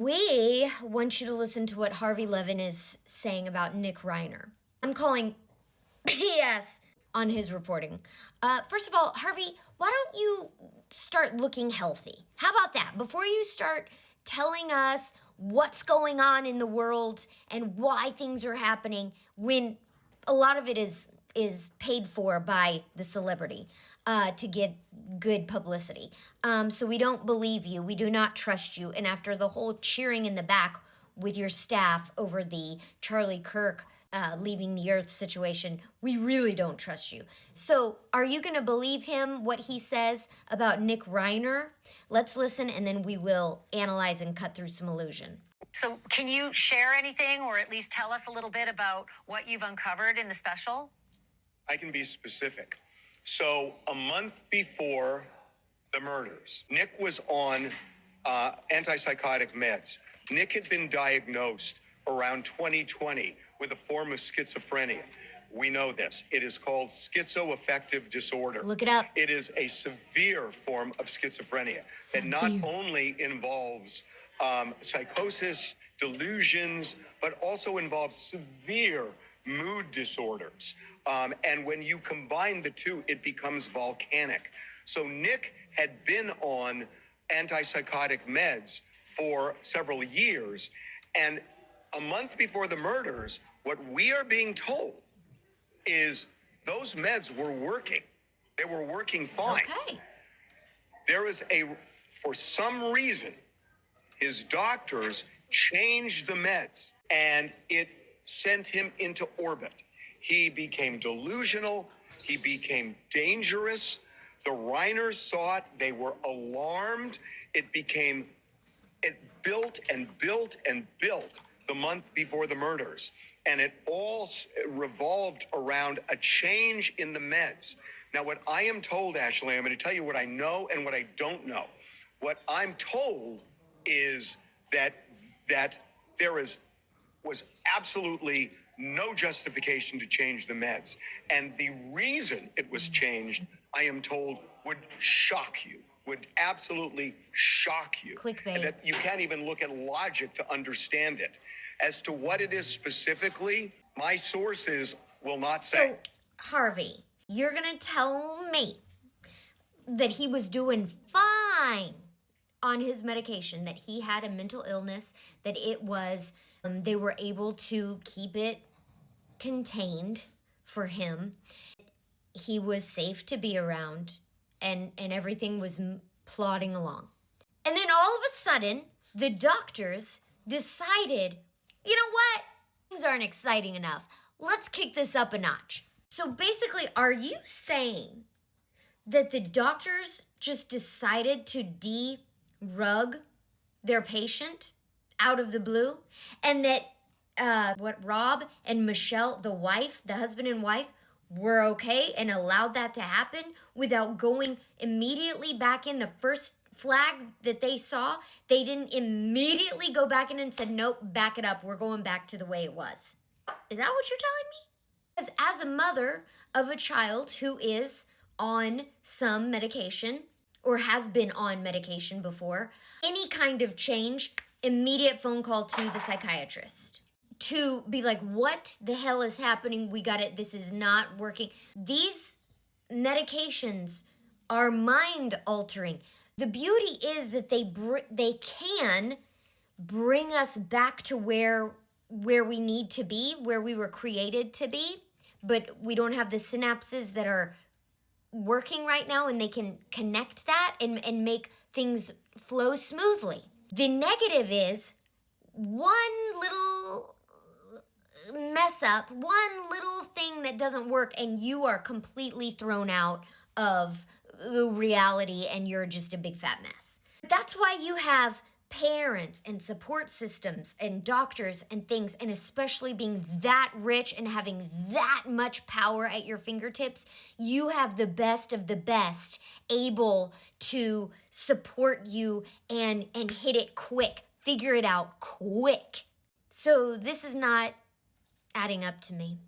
We want you to listen to what Harvey Levin is saying about Nick Reiner. I'm calling BS on his reporting. First of all, Harvey, why don't you start looking healthy? How about that? Before you start telling us what's going on in the world and why things are happening, when a lot of it is paid for by the celebrity to get good publicity. So we don't believe you. We do not trust you. And after the whole cheering in the back with your staff over the Charlie Kirk leaving the earth situation, we really don't trust you. So are you going to believe him, what he says about Nick Reiner? Let's listen, and then we will analyze and cut through some illusion. So can you share anything or at least tell us a little bit about what you've uncovered in the special? I can be specific. So a month before the murders, Nick was on antipsychotic meds. Nick had been diagnosed around 2020 with a form of schizophrenia. We know this. It is called schizoaffective disorder. Look it up. It is a severe form of schizophrenia that not only involves psychosis, delusions, but also involves severe mood disorders. And when you combine the two, it becomes volcanic. So Nick had been on antipsychotic meds for several years. And a month before the murders, what we are being told is those meds were working. They were working fine. Okay. There is for some reason, his doctors changed the meds and it sent him into orbit. He became delusional. He became dangerous. The Reiners saw it. They were alarmed. It built and built and built the month before the murders. And it all revolved around a change in the meds. Now, what I am told, Ashley, I'm going to tell you what I know and what I don't know. What I'm told is that there was absolutely no justification to change the meds. And the reason it was changed, I am told, would shock you, would absolutely shock you. Clickbait. That you can't even look at logic to understand it. As to what it is specifically, my sources will not say. So, Harvey, you're going to tell me that he was doing fine on his medication, that he had a mental illness, that it was, they were able to keep it contained for him. He was safe to be around, and everything was plodding along. And then all of a sudden, the doctors decided, you know what? Things aren't exciting enough. Let's kick this up a notch. So basically, are you saying that the doctors just decided to de-rug their patient out of the blue, and that Rob and Michelle, the husband and wife, were okay and allowed that to happen without going immediately back in? The first flag that they saw, they didn't immediately go back in and said, nope, back it up. We're going back to the way it was. Is that what you're telling me? Because as a mother of a child who is on some medication or has been on medication before, any kind of change, immediate phone call to the psychiatrist to be like, what the hell is happening? We got it. This is not working. These medications are mind altering. The beauty is that they can bring us back to where we need to be, where we were created to be, but we don't have the synapses that are working right now, and they can connect that and make things flow smoothly. The negative is one little mess up, one little thing that doesn't work, and you are completely thrown out of reality and you're just a big fat mess. That's why you have parents and support systems and doctors and things, and especially being that rich and having that much power at your fingertips, you have the best of the best able to support you and hit it quick, figure it out quick. So this is not adding up to me.